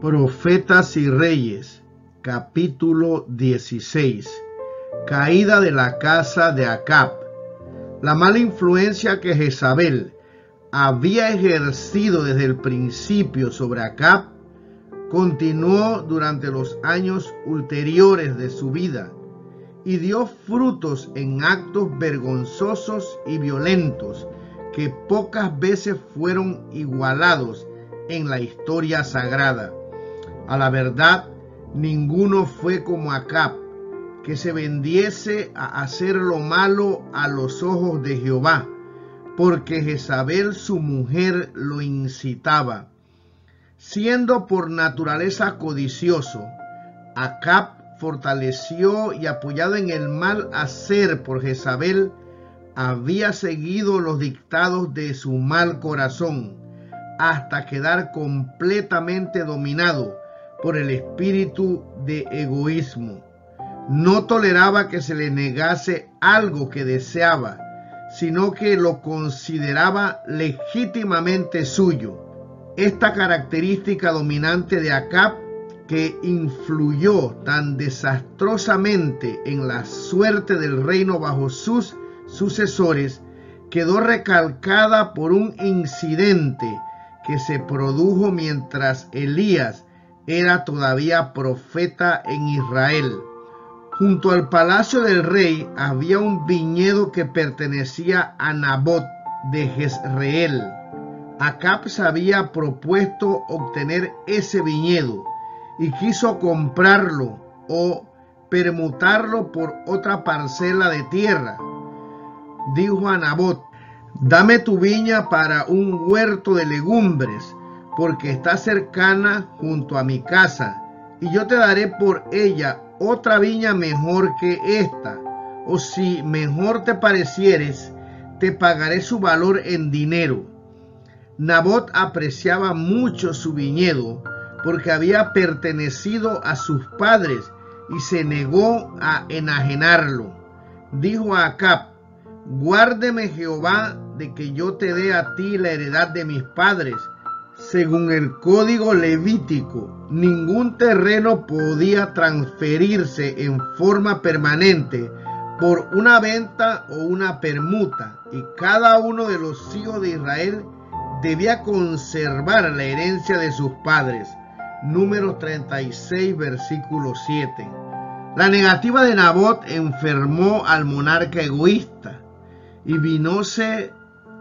Profetas y Reyes, capítulo 16. Caída de la casa de Acab. La mala influencia que Jezabel había ejercido desde el principio sobre Acab continuó durante los años ulteriores de su vida y dio frutos en actos vergonzosos y violentos que pocas veces fueron igualados en la historia sagrada. A la verdad, ninguno fue como Acab, que se vendiese a hacer lo malo a los ojos de Jehová, porque Jezabel su mujer lo incitaba. Siendo por naturaleza codicioso, Acab, fortalecido y apoyado en el mal hacer por Jezabel, había seguido los dictados de su mal corazón, hasta quedar completamente dominado por el espíritu de egoísmo. No toleraba que se le negase algo que deseaba, sino que lo consideraba legítimamente suyo. Esta característica dominante de Acab, que influyó tan desastrosamente en la suerte del reino bajo sus sucesores, quedó recalcada por un incidente que se produjo mientras Elías era todavía profeta en Israel. Junto al palacio del rey había un viñedo que pertenecía a Nabot de Jezreel. Acab se había propuesto obtener ese viñedo y quiso comprarlo o permutarlo por otra parcela de tierra. Dijo a Nabot: dame tu viña para un huerto de legumbres, porque está cercana junto a mi casa, y yo te daré por ella otra viña mejor que esta, o si mejor te parecieres, te pagaré su valor en dinero. Nabot apreciaba mucho su viñedo, porque había pertenecido a sus padres, y se negó a enajenarlo. Dijo a Acab: guárdeme Jehová de que yo te dé a ti la heredad de mis padres. Según el código levítico, ningún terreno podía transferirse en forma permanente por una venta o una permuta, y cada uno de los hijos de Israel debía conservar la herencia de sus padres. Números 36, versículo 7. La negativa de Nabot enfermó al monarca egoísta, y vinóse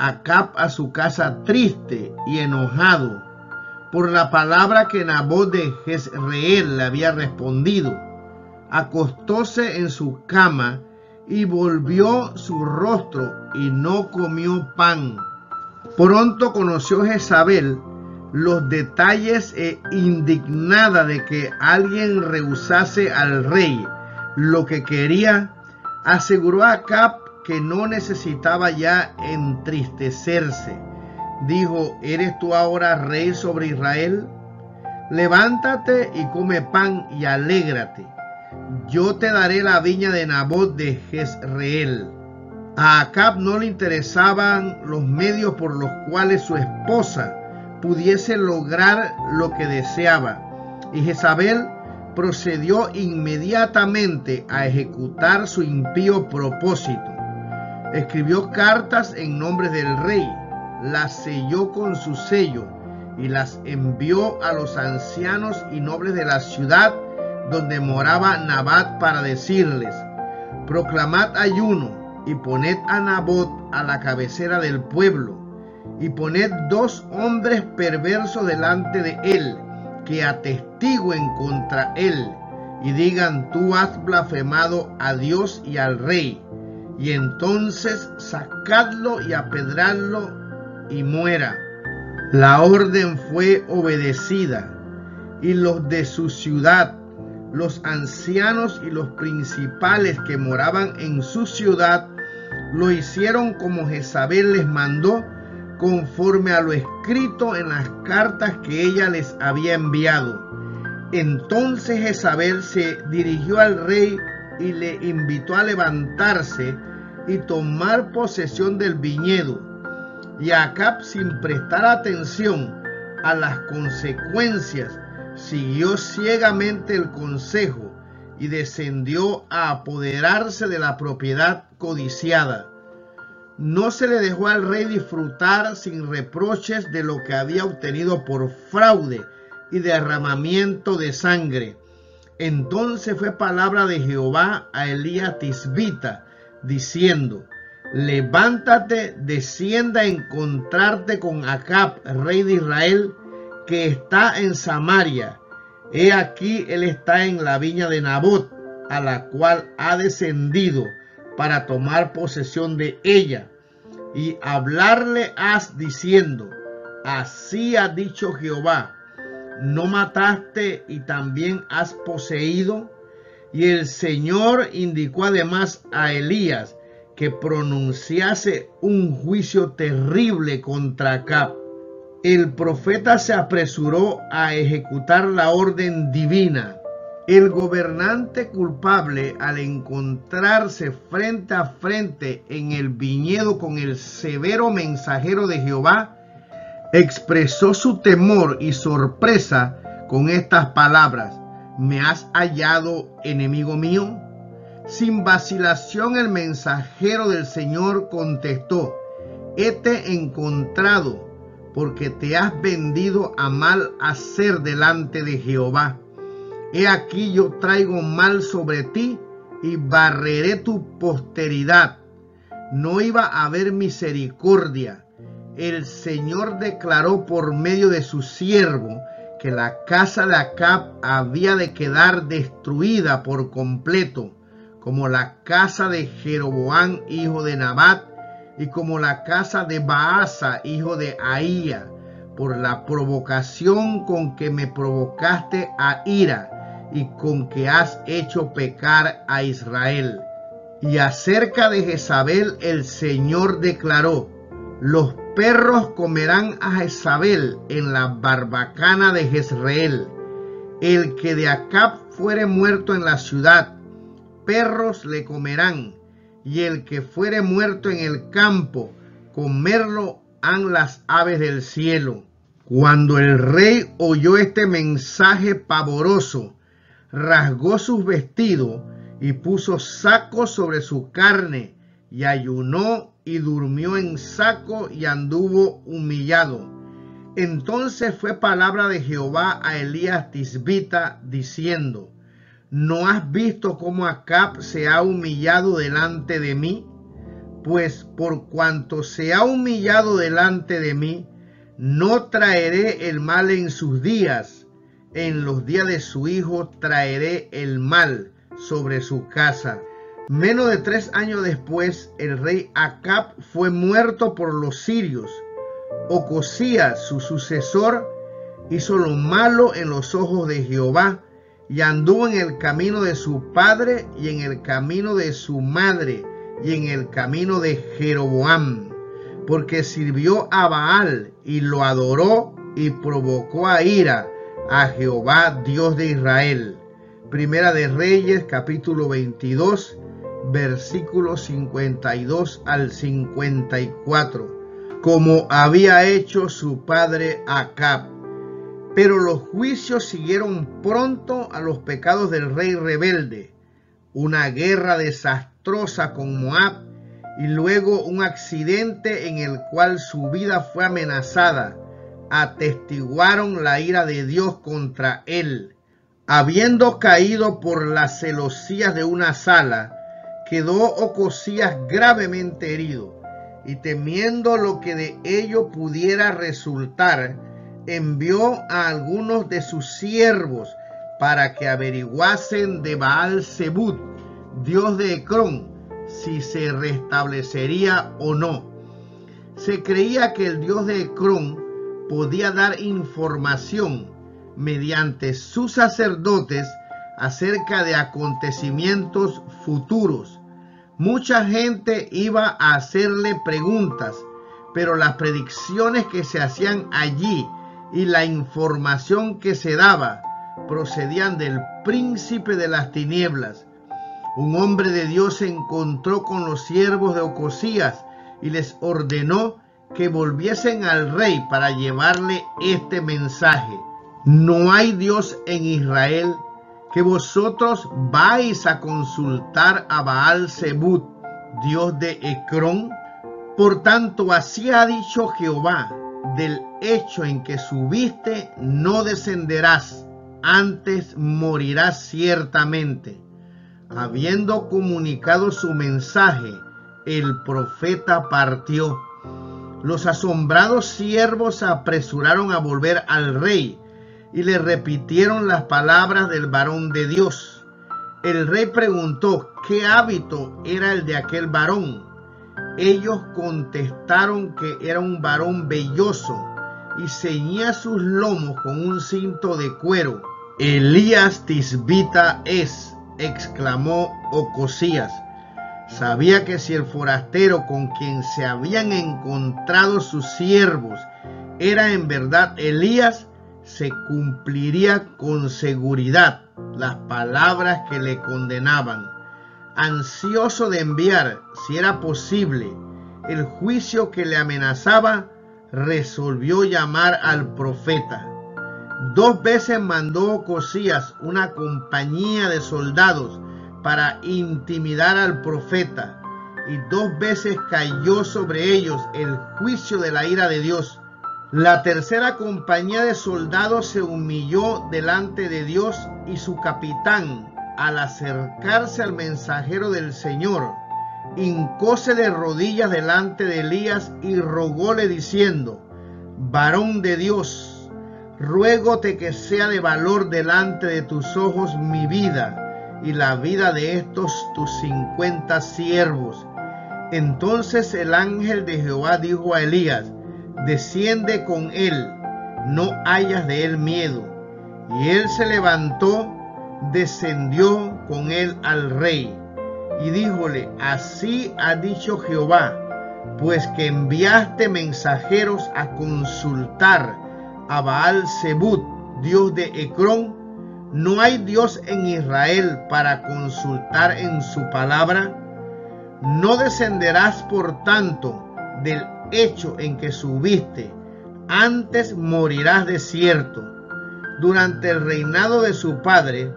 Acab a su casa triste y enojado por la palabra que Nabot de Jezreel le había respondido. Acostóse en su cama y volvió su rostro y no comió pan. Pronto conoció Jezabel los detalles e indignada de que alguien rehusase al rey lo que quería, aseguró a Acab que no necesitaba ya entristecerse. Dijo: ¿eres tú ahora rey sobre Israel? Levántate y come pan y alégrate. Yo te daré la viña de Nabot de Jezreel. A Acab no le interesaban los medios por los cuales su esposa pudiese lograr lo que deseaba, y Jezabel procedió inmediatamente a ejecutar su impío propósito. Escribió cartas en nombre del rey, las selló con su sello y las envió a los ancianos y nobles de la ciudad donde moraba Nabot para decirles: proclamad ayuno y poned a Nabot a la cabecera del pueblo, y poned 2 hombres perversos delante de él, que atestiguen contra él y digan: tú has blasfemado a Dios y al rey. Y entonces sacadlo y apedradlo y muera. La orden fue obedecida, y los de su ciudad, los ancianos y los principales que moraban en su ciudad, lo hicieron como Jezabel les mandó, conforme a lo escrito en las cartas que ella les había enviado. Entonces Jezabel se dirigió al rey y le invitó a levantarse y tomar posesión del viñedo. Y Acab, sin prestar atención a las consecuencias, siguió ciegamente el consejo y descendió a apoderarse de la propiedad codiciada. No se le dejó al rey disfrutar sin reproches de lo que había obtenido por fraude y derramamiento de sangre. Entonces fue palabra de Jehová a Elías Tisbita, diciendo: levántate, descienda a encontrarte con Acab, rey de Israel, que está en Samaria. He aquí él está en la viña de Nabot, a la cual ha descendido para tomar posesión de ella. Y hablarle has diciendo: así ha dicho Jehová, ¿no mataste y también has poseído? Y el Señor indicó además a Elías que pronunciase un juicio terrible contra Acab. El profeta se apresuró a ejecutar la orden divina. El gobernante culpable, al encontrarse frente a frente en el viñedo con el severo mensajero de Jehová, expresó su temor y sorpresa con estas palabras: ¿me has hallado, enemigo mío? Sin vacilación el mensajero del Señor contestó: hete encontrado, porque te has vendido a mal hacer delante de Jehová. He aquí yo traigo mal sobre ti y barreré tu posteridad. No iba a haber misericordia. El Señor declaró por medio de su siervo que la casa de Acab había de quedar destruida por completo, como la casa de Jeroboam, hijo de Nabat, y como la casa de Baasa, hijo de Ahía, por la provocación con que me provocaste a ira, y con que has hecho pecar a Israel. Y acerca de Jezabel el Señor declaró: los perros comerán a Jezabel en la barbacana de Jezreel. El que de Acab fuere muerto en la ciudad, perros le comerán, y el que fuere muerto en el campo, comerlo han las aves del cielo. Cuando el rey oyó este mensaje pavoroso, rasgó sus vestidos y puso saco sobre su carne, y ayunó y durmió en saco y anduvo humillado. Entonces fue palabra de Jehová a Elías Tisbita, diciendo: ¿no has visto cómo Acab se ha humillado delante de mí? Pues por cuanto se ha humillado delante de mí, no traeré el mal en sus días. En los días de su hijo traeré el mal sobre su casa. Menos de 3 años después, el rey Acab fue muerto por los sirios. Ocosías, su sucesor, hizo lo malo en los ojos de Jehová, y anduvo en el camino de su padre, y en el camino de su madre, y en el camino de Jeroboam, porque sirvió a Baal, y lo adoró, y provocó a ira a Jehová, Dios de Israel. Primera de Reyes, capítulo 22, versículos 52 al 54, como había hecho su padre Acab. Pero los juicios siguieron pronto a los pecados del rey rebelde, una guerra desastrosa con Moab, y luego un accidente en el cual su vida fue amenazada, atestiguaron la ira de Dios contra él. Habiendo caído por las celosías de una sala, quedó Ocosías gravemente herido, y temiendo lo que de ello pudiera resultar, envió a algunos de sus siervos para que averiguasen de Baal-Zebub, dios de Ecrón, si se restablecería o no. Se creía que el dios de Ecrón podía dar información mediante sus sacerdotes acerca de acontecimientos futuros. Mucha gente iba a hacerle preguntas, pero las predicciones que se hacían allí y la información que se daba procedían del príncipe de las tinieblas. Un hombre de Dios se encontró con los siervos de Ocosías y les ordenó que volviesen al rey para llevarle este mensaje. ¿No hay Dios en Israel, que vosotros vais a consultar a Baal-Zebub, Dios de Ecrón? Por tanto, así ha dicho Jehová: del hecho en que subiste no descenderás, antes morirás ciertamente. Habiendo comunicado su mensaje, el profeta partió. Los asombrados siervos se apresuraron a volver al rey y le repitieron las palabras del varón de Dios. El rey preguntó qué hábito era el de aquel varón. Ellos contestaron que era un varón velloso y ceñía sus lomos con un cinto de cuero. Elías Tisbita es, exclamó Ocosías. Sabía que si el forastero con quien se habían encontrado sus siervos era en verdad Elías, se cumpliría con seguridad las palabras que le condenaban. Ansioso de enviar, si era posible, el juicio que le amenazaba, resolvió llamar al profeta. 2 veces mandó Ocosías una compañía de soldados para intimidar al profeta, y 2 veces cayó sobre ellos el juicio de la ira de Dios. La tercera compañía de soldados se humilló delante de Dios, y su capitán, al acercarse al mensajero del Señor, hincóse de rodillas delante de Elías y rogóle diciendo: varón de Dios, ruégote que sea de valor delante de tus ojos mi vida y la vida de estos tus 50 siervos. Entonces el ángel de Jehová dijo a Elías: desciende con él, no hayas de él miedo. Y él se levantó, descendió con él al rey, y díjole: así ha dicho Jehová, pues que enviaste mensajeros a consultar a Baal-Zebub, Dios de Ecrón, ¿no hay Dios en Israel para consultar en su palabra? No descenderás por tanto del hecho en que subiste, antes morirás de cierto. Durante el reinado de su padre,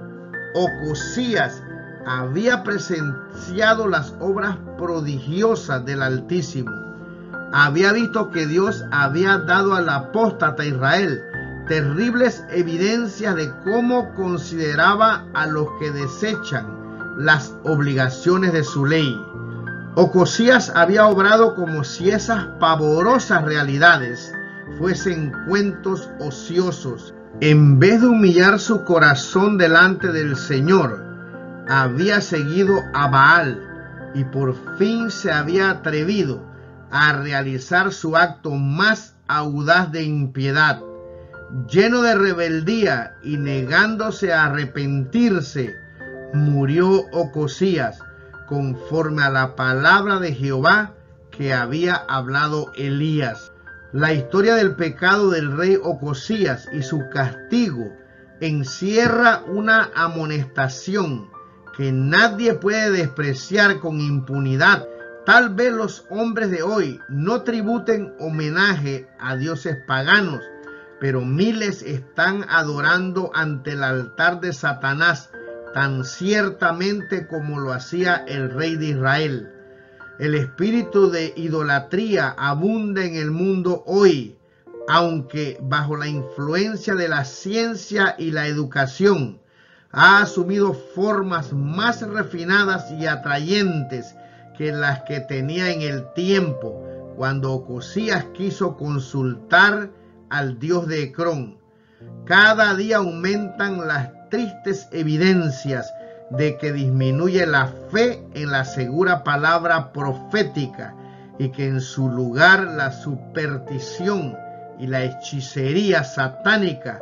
Ocosías había presenciado las obras prodigiosas del Altísimo. Había visto que Dios había dado al apóstata Israel terribles evidencias de cómo consideraba a los que desechan las obligaciones de su ley. Ocosías había obrado como si esas pavorosas realidades fuesen cuentos ociosos. En vez de humillar su corazón delante del Señor, había seguido a Baal y por fin se había atrevido a realizar su acto más audaz de impiedad. Lleno de rebeldía y negándose a arrepentirse, murió Ocosías conforme a la palabra de Jehová que había hablado Elías. La historia del pecado del rey Ocosías y su castigo encierra una amonestación que nadie puede despreciar con impunidad. Tal vez los hombres de hoy no tributen homenaje a dioses paganos, pero miles están adorando ante el altar de Satanás tan ciertamente como lo hacía el rey de Israel. El espíritu de idolatría abunda en el mundo hoy, aunque bajo la influencia de la ciencia y la educación ha asumido formas más refinadas y atrayentes que las que tenía en el tiempo cuando Ocosías quiso consultar al Dios de Ecrón. Cada día aumentan las tristes evidencias de que disminuye la fe en la segura palabra profética y que en su lugar la superstición y la hechicería satánica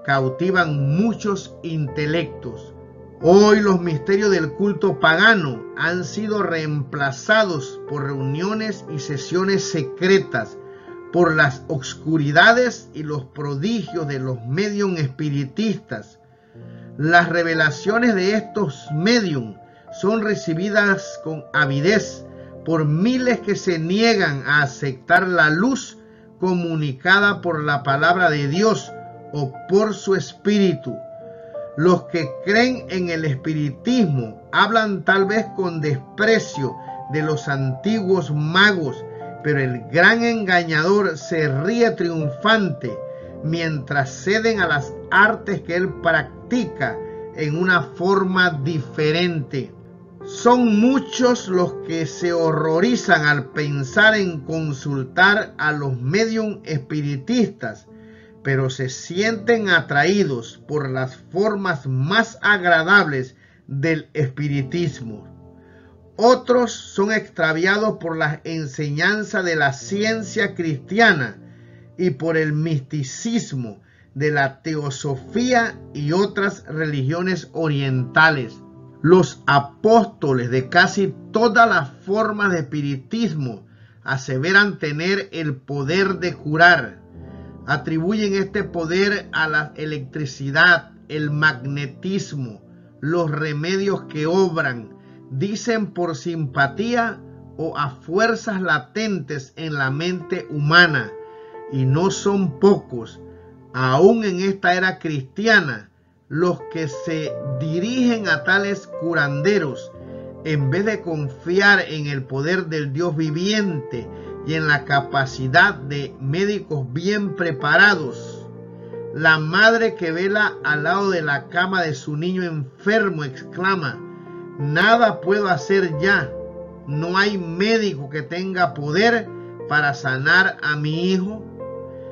cautivan muchos intelectos. Hoy los misterios del culto pagano han sido reemplazados por reuniones y sesiones secretas, por las obscuridades y los prodigios de los medium espiritistas. Las revelaciones de estos medium son recibidas con avidez por miles que se niegan a aceptar la luz comunicada por la palabra de Dios o por su espíritu. Los que creen en el espiritismo hablan tal vez con desprecio de los antiguos magos, pero el gran engañador se ríe triunfante mientras ceden a las artes que él practica en una forma diferente. Son muchos los que se horrorizan al pensar en consultar a los médium espiritistas, pero se sienten atraídos por las formas más agradables del espiritismo. Otros son extraviados por la enseñanza de la ciencia cristiana y por el misticismo de la teosofía y otras religiones orientales. Los apóstoles de casi todas las formas de espiritismo aseveran tener el poder de curar. Atribuyen este poder a la electricidad, el magnetismo, los remedios que obran, dicen por simpatía o a fuerzas latentes en la mente humana, y no son pocos, aún en esta era cristiana, los que se dirigen a tales curanderos en vez de confiar en el poder del Dios viviente y en la capacidad de médicos bien preparados. La madre que vela al lado de la cama de su niño enfermo exclama: nada puedo hacer ya, no hay médico que tenga poder para sanar a mi hijo.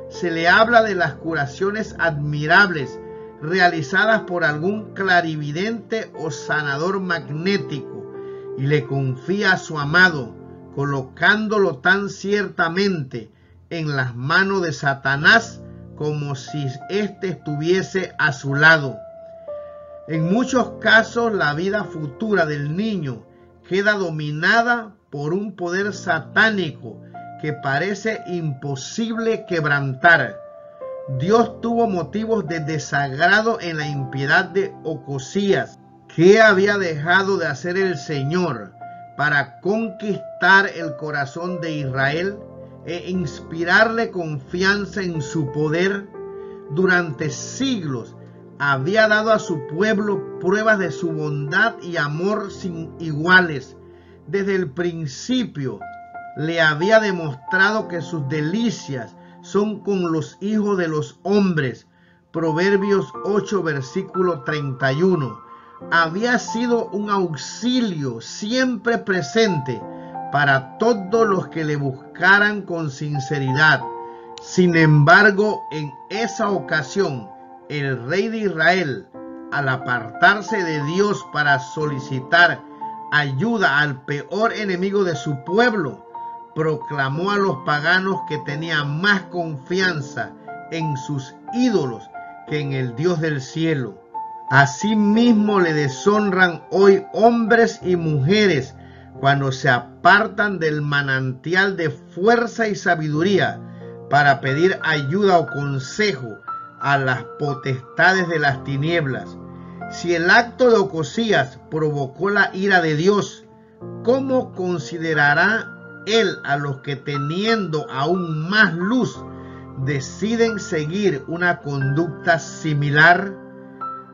Se le habla de las curaciones admirables realizadas por algún clarividente o sanador magnético y le confía a su amado, colocándolo tan ciertamente en las manos de Satanás como si éste estuviese a su lado. En muchos casos la vida futura del niño queda dominada por un poder satánico que parece imposible quebrantar. Dios tuvo motivos de desagrado en la impiedad de Ocosías. ¿Qué había dejado de hacer el Señor para conquistar el corazón de Israel e inspirarle confianza en su poder? Durante siglos había dado a su pueblo pruebas de su bondad y amor sin iguales. Desde el principio le había demostrado que sus delicias son con los hijos de los hombres. Proverbios 8, versículo 31. Había sido un auxilio siempre presente para todos los que le buscaran con sinceridad. Sin embargo, en esa ocasión, el rey de Israel, al apartarse de Dios para solicitar ayuda al peor enemigo de su pueblo, proclamó a los paganos que tenía más confianza en sus ídolos que en el Dios del cielo. Asimismo le deshonran hoy hombres y mujeres cuando se apartan del manantial de fuerza y sabiduría para pedir ayuda o consejo a las potestades de las tinieblas. Si el acto de Ocosías provocó la ira de Dios, ¿cómo considerará él a los que, teniendo aún más luz, deciden seguir una conducta similar?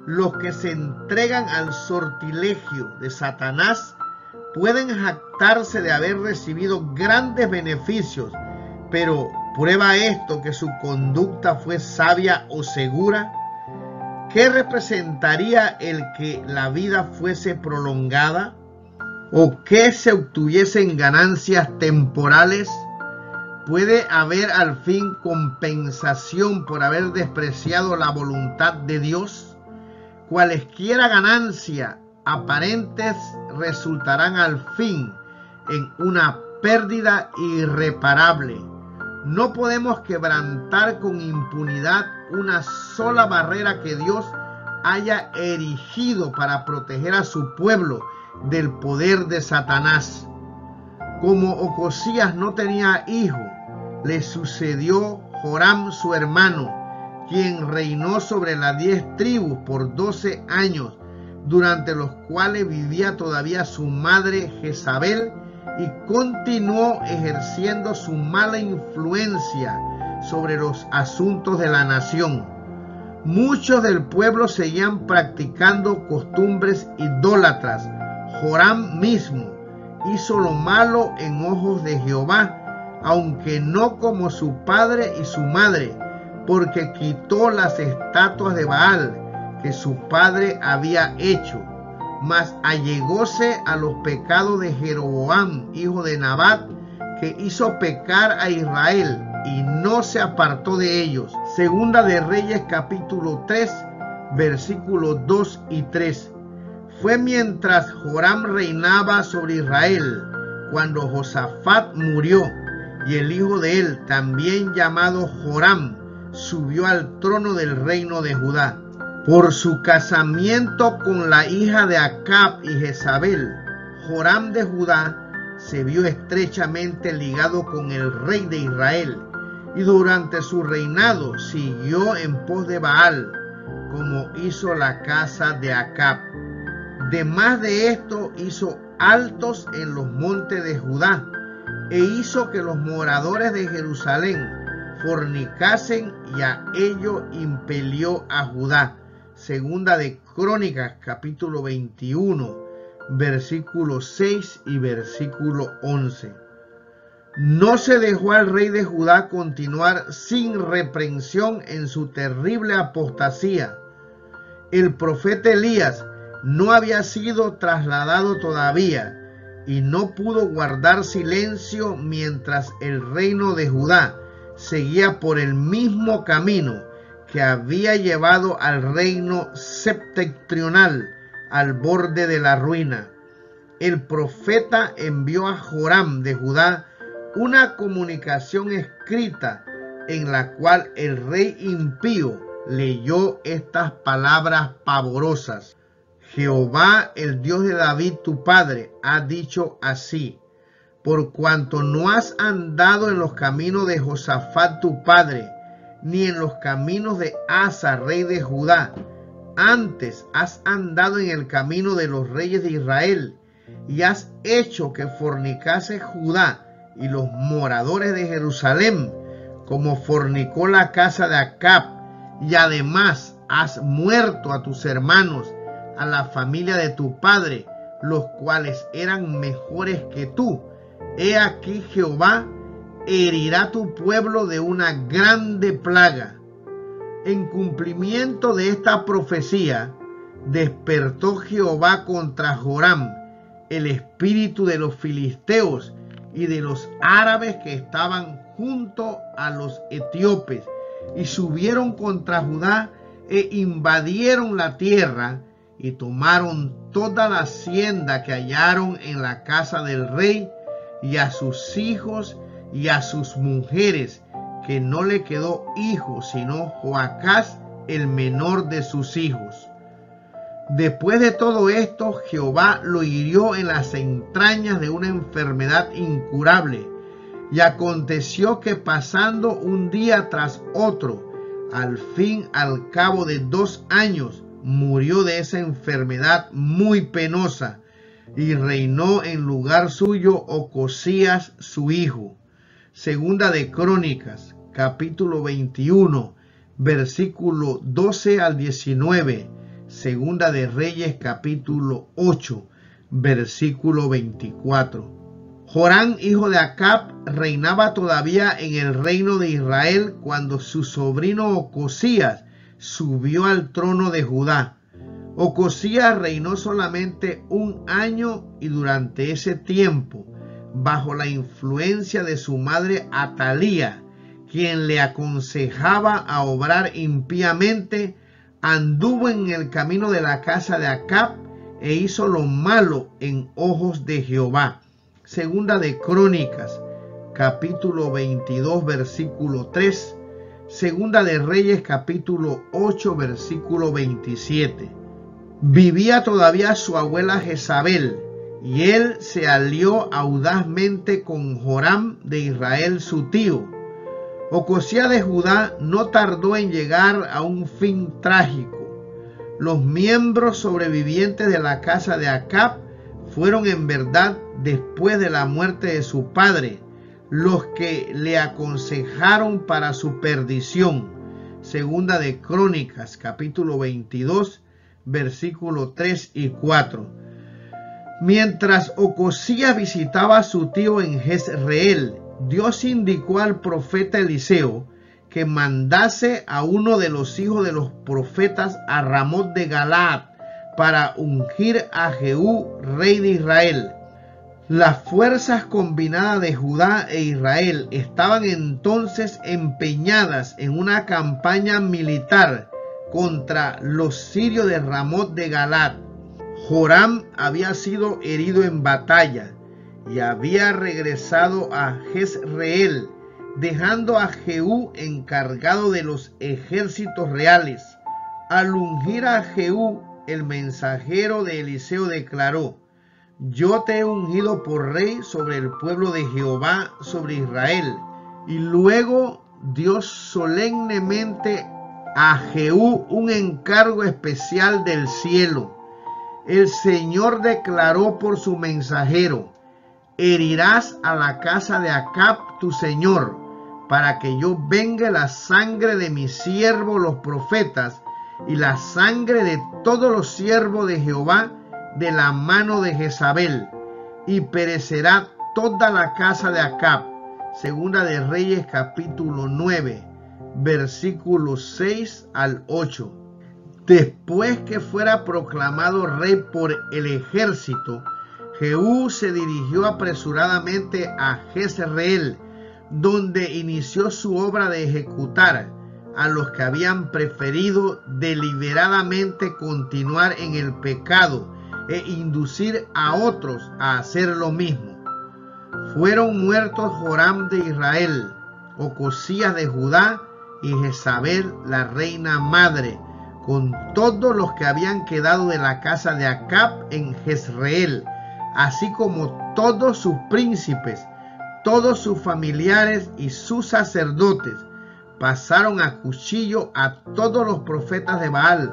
Los que se entregan al sortilegio de Satanás pueden jactarse de haber recibido grandes beneficios, pero ¿prueba esto que su conducta fue sabia o segura? ¿Qué representaría el que la vida fuese prolongada? ¿O que se obtuviesen ganancias temporales? ¿Puede haber al fin compensación por haber despreciado la voluntad de Dios? Cualesquiera ganancia aparentes resultarán al fin en una pérdida irreparable. No podemos quebrantar con impunidad una sola barrera que Dios haya erigido para proteger a su pueblo del poder de Satanás. Como Ocosías no tenía hijo, le sucedió Joram su hermano, quien reinó sobre las 10 tribus por 12 años, durante los cuales vivía todavía su madre Jezabel, y continuó ejerciendo su mala influencia sobre los asuntos de la nación. Muchos del pueblo seguían practicando costumbres idólatras. Joram mismo hizo lo malo en ojos de Jehová, aunque no como su padre y su madre, porque quitó las estatuas de Baal que su padre había hecho, mas allegóse a los pecados de Jeroboam, hijo de Nabat, que hizo pecar a Israel, y no se apartó de ellos. Segunda de Reyes capítulo 3, versículos 2 y 3. Fue mientras Joram reinaba sobre Israel, cuando Josafat murió, y el hijo de él, también llamado Joram, subió al trono del reino de Judá. Por su casamiento con la hija de Acab y Jezabel, Joram de Judá se vio estrechamente ligado con el rey de Israel, y durante su reinado siguió en pos de Baal, como hizo la casa de Acab. Además de esto, hizo altos en los montes de Judá, e hizo que los moradores de Jerusalén fornicasen, y a ello impelió a Judá. Segunda de Crónicas capítulo 21, versículo 6 y versículo 11. No se dejó al rey de Judá continuar sin reprensión en su terrible apostasía. El profeta Elías no había sido trasladado todavía, y no pudo guardar silencio mientras el reino de Judá seguía por el mismo camino que había llevado al reino septentrional al borde de la ruina. El profeta envió a Joram de Judá una comunicación escrita en la cual el rey impío leyó estas palabras pavorosas: Jehová, el Dios de David tu padre, ha dicho así: por cuanto no has andado en los caminos de Josafat tu padre, ni en los caminos de Asa, rey de Judá, antes has andado en el camino de los reyes de Israel, y has hecho que fornicase Judá y los moradores de Jerusalén, como fornicó la casa de Acab, y además has muerto a tus hermanos, a la familia de tu padre, los cuales eran mejores que tú. He aquí Jehová herirá tu pueblo de una grande plaga. En cumplimiento de esta profecía, despertó Jehová contra Joram el espíritu de los filisteos y de los árabes que estaban junto a los etíopes, y subieron contra Judá e invadieron la tierra, y tomaron toda la hacienda que hallaron en la casa del rey, y a sus hijos y a sus mujeres, que no le quedó hijo sino Joacás, el menor de sus hijos. Después de todo esto, Jehová lo hirió en las entrañas de una enfermedad incurable, y aconteció que pasando un día tras otro, al fin, al cabo de 2 años, murió de esa enfermedad muy penosa, y reinó en lugar suyo Ocosías su hijo. Segunda de Crónicas, capítulo 21, versículo 12 al 19. Segunda de Reyes, capítulo 8, versículo 24. Joram, hijo de Acab, reinaba todavía en el reino de Israel cuando su sobrino Ocosías subió al trono de Judá. Ocosías reinó solamente 1 año, y durante ese tiempo, bajo la influencia de su madre Atalía, quien le aconsejaba a obrar impíamente, anduvo en el camino de la casa de Acab e hizo lo malo en ojos de Jehová. Segunda de Crónicas, capítulo 22, versículo 3. Segunda de Reyes, capítulo 8, versículo 27. Vivía todavía su abuela Jezabel, y él se alió audazmente con Joram de Israel su tío. Ocosías de Judá no tardó en llegar a un fin trágico. Los miembros sobrevivientes de la casa de Acab fueron en verdad, después de la muerte de su padre, los que le aconsejaron para su perdición. Segunda de Crónicas, capítulo 22, versículos 3 y 4. Mientras Ocosías visitaba a su tío en Jezreel, Dios indicó al profeta Eliseo que mandase a uno de los hijos de los profetas a Ramot de Galaad para ungir a Jehú, rey de Israel. Las fuerzas combinadas de Judá e Israel estaban entonces empeñadas en una campaña militar contra los sirios de Ramot de Galaad. Joram había sido herido en batalla y había regresado a Jezreel, dejando a Jehú encargado de los ejércitos reales. Al ungir a Jehú, el mensajero de Eliseo declaró: yo te he ungido por rey sobre el pueblo de Jehová, sobre Israel. Y luego dio solemnemente a Jehú un encargo especial del cielo. El Señor declaró por su mensajero: herirás a la casa de Acab tu señor, para que yo vengue la sangre de mis siervos los profetas y la sangre de todos los siervos de Jehová de la mano de Jezabel, y perecerá toda la casa de Acab. Segunda de Reyes, capítulo 9, versículos 6 al 8. Después que fuera proclamado rey por el ejército, Jehú se dirigió apresuradamente a Jezreel, donde inició su obra de ejecutar a los que habían preferido deliberadamente continuar en el pecado e inducir a otros a hacer lo mismo. Fueron muertos Joram de Israel, Ocosías de Judá y Jezabel la reina madre, con todos los que habían quedado de la casa de Acab en Jezreel, así como todos sus príncipes, todos sus familiares y sus sacerdotes. Pasaron a cuchillo a todos los profetas de Baal,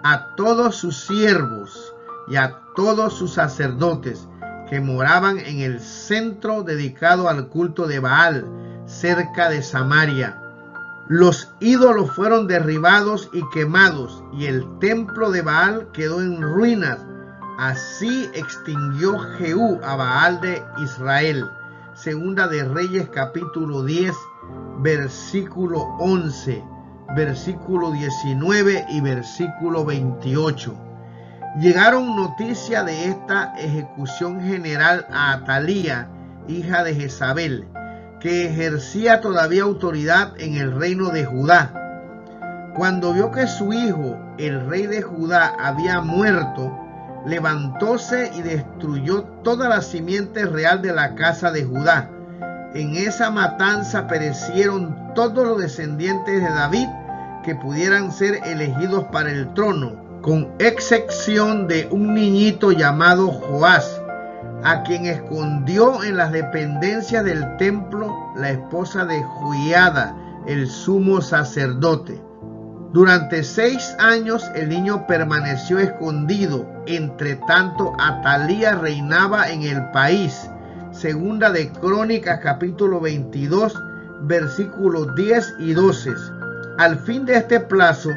a todos sus siervos y a todos sus sacerdotes que moraban en el centro dedicado al culto de Baal, cerca de Samaria. Los ídolos fueron derribados y quemados, y el templo de Baal quedó en ruinas. Así extinguió Jehú a Baal de Israel. Segunda de Reyes, capítulo 10, versículo 11, versículo 19 y versículo 28. Llegaron noticias de esta ejecución general a Atalía, hija de Jezabel, que ejercía todavía autoridad en el reino de Judá. Cuando vio que su hijo, el rey de Judá, había muerto, levantóse y destruyó toda la simiente real de la casa de Judá. En esa matanza perecieron todos los descendientes de David que pudieran ser elegidos para el trono, con excepción de un niñito llamado Joás, a quien escondió en las dependencias del templo la esposa de Joiada, el sumo sacerdote. Durante 6 años el niño permaneció escondido. Entre tanto, Atalía reinaba en el país. Segunda de Crónicas, capítulo 22, versículos 10 y 12. Al fin de este plazo,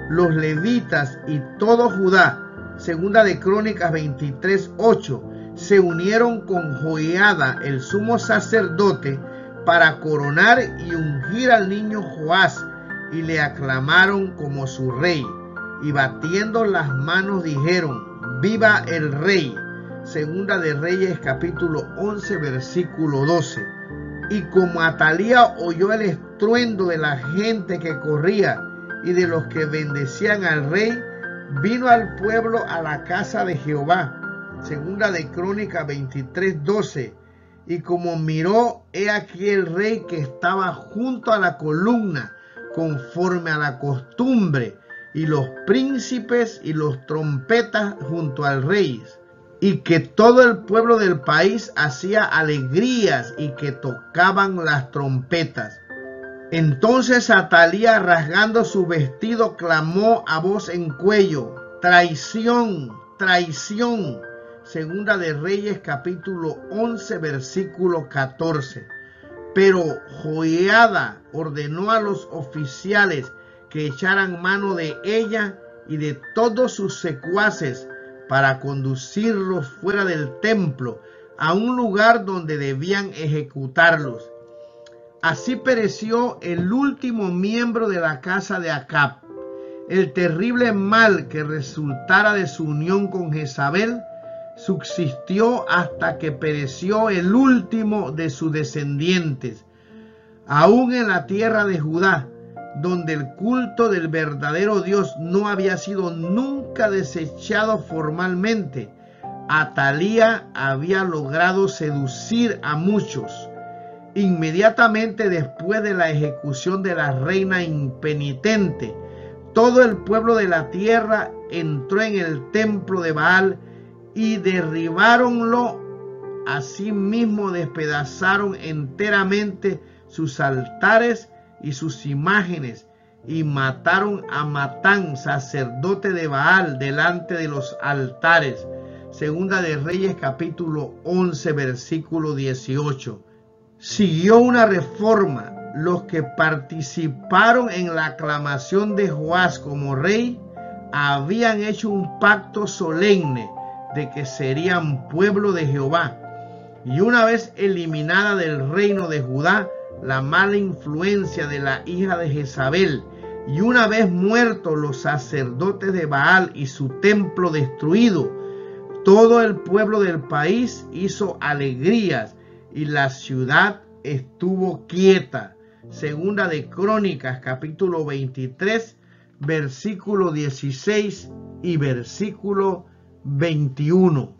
los levitas y todo Judá, segunda de Crónicas 23, 8, se unieron con Joiada, el sumo sacerdote, para coronar y ungir al niño Joás, y le aclamaron como su rey, y batiendo las manos dijeron: ¡viva el rey! Segunda de Reyes, capítulo 11, versículo 12. Y como Atalía oyó el estruendo de la gente que corría y de los que bendecían al rey, vino al pueblo a la casa de Jehová. Segunda de Crónicas 23, 12. Y como miró, he aquí el rey que estaba junto a la columna, conforme a la costumbre, y los príncipes y los trompetas junto al rey, y que todo el pueblo del país hacía alegrías y que tocaban las trompetas. Entonces Atalía, rasgando su vestido, clamó a voz en cuello: ¡traición! ¡Traición! Segunda de Reyes, capítulo 11, versículo 14. Pero Joiada ordenó a los oficiales que echaran mano de ella y de todos sus secuaces para conducirlos fuera del templo a un lugar donde debían ejecutarlos. Así pereció el último miembro de la casa de Acab. El terrible mal que resultara de su unión con Jezabel subsistió hasta que pereció el último de sus descendientes. Aún en la tierra de Judá, donde el culto del verdadero Dios no había sido nunca desechado formalmente, Atalía había logrado seducir a muchos. Inmediatamente después de la ejecución de la reina impenitente, todo el pueblo de la tierra entró en el templo de Baal y derribáronlo. Asimismo despedazaron enteramente sus altares y sus imágenes, y mataron a Matán, sacerdote de Baal, delante de los altares. Segunda de Reyes capítulo 11 versículo 18. Siguió una reforma. Los que participaron en la aclamación de Joás como rey habían hecho un pacto solemne de que serían pueblo de Jehová. Y una vez eliminada del reino de Judá la mala influencia de la hija de Jezabel, y una vez muertos los sacerdotes de Baal y su templo destruido, todo el pueblo del país hizo alegrías y la ciudad estuvo quieta. Segunda de Crónicas capítulo 23 versículo 16 y versículo 21.